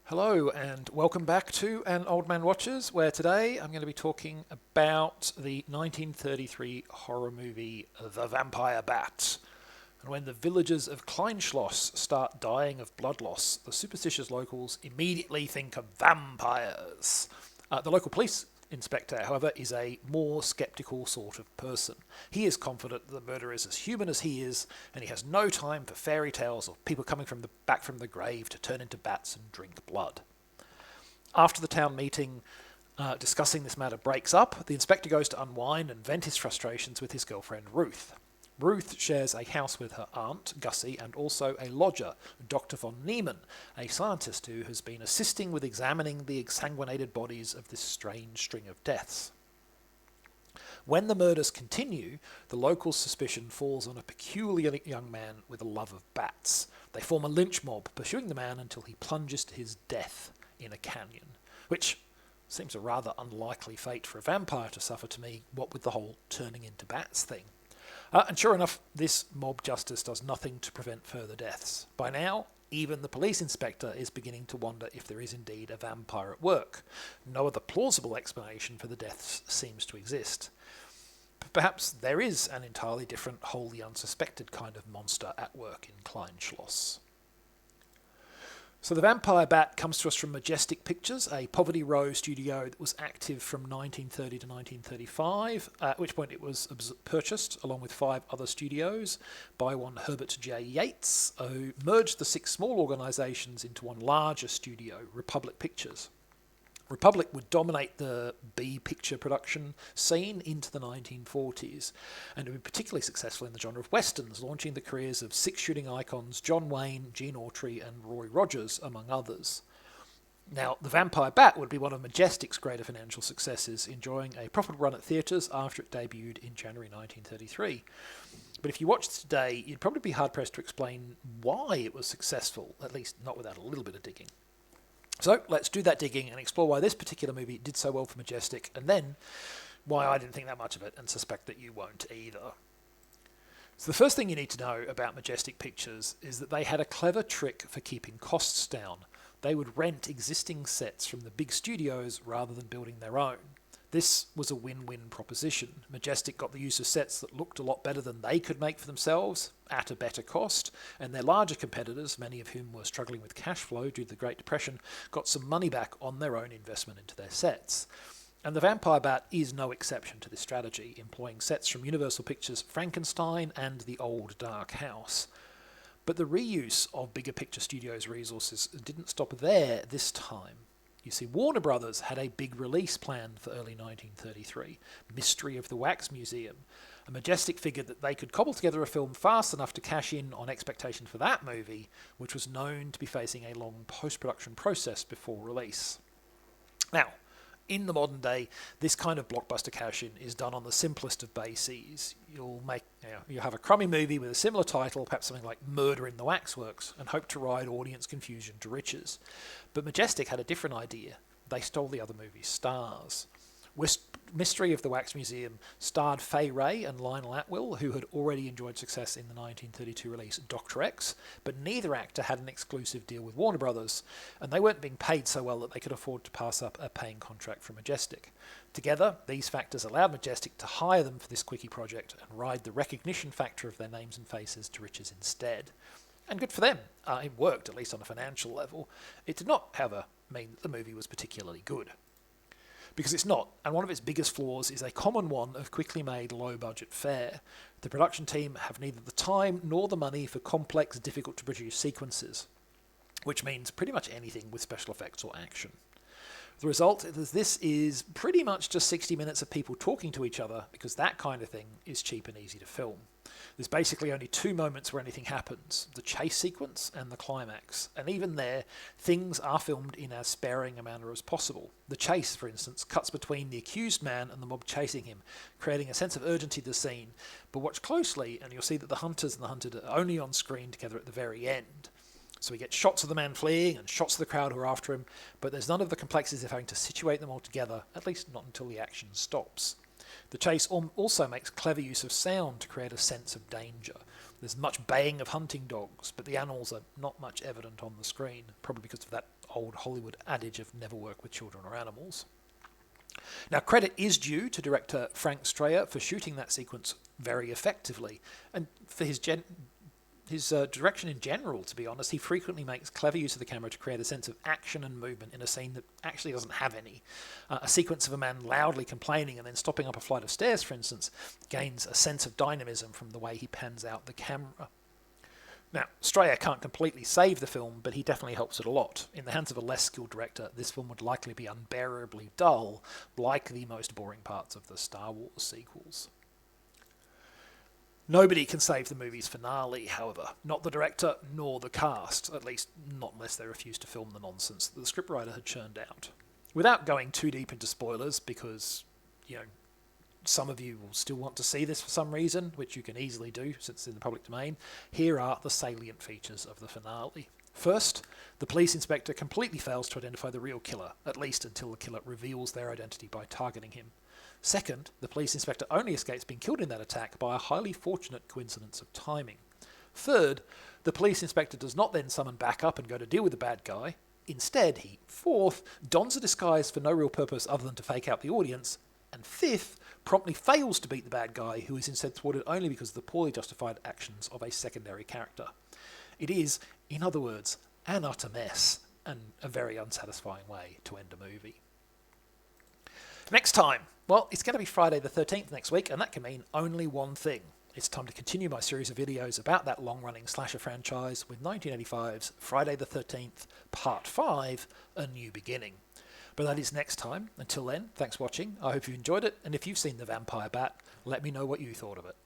Hello and welcome back to An Old Man Watches, where today I'm going to be talking about the 1933 horror movie The Vampire Bat. And when the villagers of Kleinschloss start dying of blood loss, the superstitious locals immediately think of vampires. The local police inspector, however, is a more sceptical sort of person. He is confident that the murderer is as human as he is, and he has no time for fairy tales or people coming back from the grave to turn into bats and drink blood. After the town meeting discussing this matter breaks up, the inspector goes to unwind and vent his frustrations with his girlfriend Ruth. Ruth shares a house with her aunt, Gussie, and also a lodger, Dr. von Niemann, a scientist who has been assisting with examining the exsanguinated bodies of this strange string of deaths. When the murders continue, the local suspicion falls on a peculiar young man with a love of bats. They form a lynch mob, pursuing the man until he plunges to his death in a canyon, which seems a rather unlikely fate for a vampire to suffer to me, what with the whole turning into bats thing. And sure enough, this mob justice does nothing to prevent further deaths. By now, even the police inspector is beginning to wonder if there is indeed a vampire at work. No other plausible explanation for the deaths seems to exist. Perhaps there is an entirely different, wholly unsuspected kind of monster at work in Kleinschloss. So The Vampire Bat comes to us from Majestic Pictures, a Poverty Row studio that was active from 1930 to 1935, at which point it was purchased, along with 5 other studios, by one Herbert J. Yates, who merged the 6 small organisations into one larger studio, Republic Pictures. Republic would dominate the B-picture production scene into the 1940s, and it would be particularly successful in the genre of westerns, launching the careers of 6 shooting icons John Wayne, Gene Autry and Roy Rogers, among others. Now, The Vampire Bat would be one of Majestic's greater financial successes, enjoying a profitable run at theatres after it debuted in January 1933. But if you watched it today, you'd probably be hard-pressed to explain why it was successful, at least not without a little bit of digging. So let's do that digging and explore why this particular movie did so well for Majestic, and then why I didn't think that much of it and suspect that you won't either. So the first thing you need to know about Majestic Pictures is that they had a clever trick for keeping costs down. They would rent existing sets from the big studios rather than building their own. This was a win-win proposition. Majestic got the use of sets that looked a lot better than they could make for themselves, at a better cost, and their larger competitors, many of whom were struggling with cash flow due to the Great Depression, got some money back on their own investment into their sets. And The Vampire Bat is no exception to this strategy, employing sets from Universal Pictures' Frankenstein and The Old Dark House. But the reuse of bigger picture studios' resources didn't stop there this time. You see, Warner Brothers had a big release planned for early 1933, Mystery of the Wax Museum. And Majestic figured that they could cobble together a film fast enough to cash in on expectation for that movie, which was known to be facing a long post-production process before release. Now, in the modern day, this kind of blockbuster cash-in is done on the simplest of bases. You'll have a crummy movie with a similar title, perhaps something like Murder in the Waxworks, and hope to ride audience confusion to riches. But Majestic had a different idea. They stole the other movie's stars. Mystery of the Wax Museum starred Fay Wray and Lionel Atwill, who had already enjoyed success in the 1932 release Dr. X, but neither actor had an exclusive deal with Warner Brothers, and they weren't being paid so well that they could afford to pass up a paying contract from Majestic. Together, these factors allowed Majestic to hire them for this quickie project and ride the recognition factor of their names and faces to riches instead. And good for them. It worked, at least on a financial level. It did not, however, mean that the movie was particularly good. Because it's not, and one of its biggest flaws is a common one of quickly made low-budget fare. The production team have neither the time nor the money for complex, difficult-to-produce sequences, which means pretty much anything with special effects or action. The result is this is pretty much just 60 minutes of people talking to each other, because that kind of thing is cheap and easy to film. There's basically only 2 moments where anything happens, the chase sequence and the climax, and even there, things are filmed in as sparing a manner as possible. The chase, for instance, cuts between the accused man and the mob chasing him, creating a sense of urgency to the scene, but watch closely and you'll see that the hunters and the hunted are only on screen together at the very end. So we get shots of the man fleeing and shots of the crowd who are after him, but there's none of the complexities of having to situate them all together, at least not until the action stops. The chase also makes clever use of sound to create a sense of danger. There's much baying of hunting dogs, but the animals are not much evident on the screen, probably because of that old Hollywood adage of never work with children or animals. Now, credit is due to director Frank Strayer for shooting that sequence very effectively, and for his direction in general, to be honest. He frequently makes clever use of the camera to create a sense of action and movement in a scene that actually doesn't have any. A sequence of a man loudly complaining and then stopping up a flight of stairs, for instance, gains a sense of dynamism from the way he pans out the camera. Now, Strayer can't completely save the film, but he definitely helps it a lot. In the hands of a less skilled director, this film would likely be unbearably dull, like the most boring parts of the Star Wars sequels. Nobody can save the movie's finale, however. Not the director, nor the cast. At least, not unless they refuse to film the nonsense that the scriptwriter had churned out. Without going too deep into spoilers, because, some of you will still want to see this for some reason, which you can easily do since it's in the public domain, here are the salient features of the finale. First, the police inspector completely fails to identify the real killer, at least until the killer reveals their identity by targeting him. Second, the police inspector only escapes being killed in that attack by a highly fortunate coincidence of timing. Third, the police inspector does not then summon backup and go to deal with the bad guy. Instead, he, fourth, dons a disguise for no real purpose other than to fake out the audience. And fifth, promptly fails to beat the bad guy, who is instead thwarted only because of the poorly justified actions of a secondary character. It is, in other words, an utter mess, and a very unsatisfying way to end a movie. Next time, well, it's going to be Friday the 13th next week, and that can mean only one thing. It's time to continue my series of videos about that long-running slasher franchise with 1985's Friday the 13th, Part 5, A New Beginning. But that is next time. Until then, thanks for watching. I hope you enjoyed it, and if you've seen The Vampire Bat, let me know what you thought of it.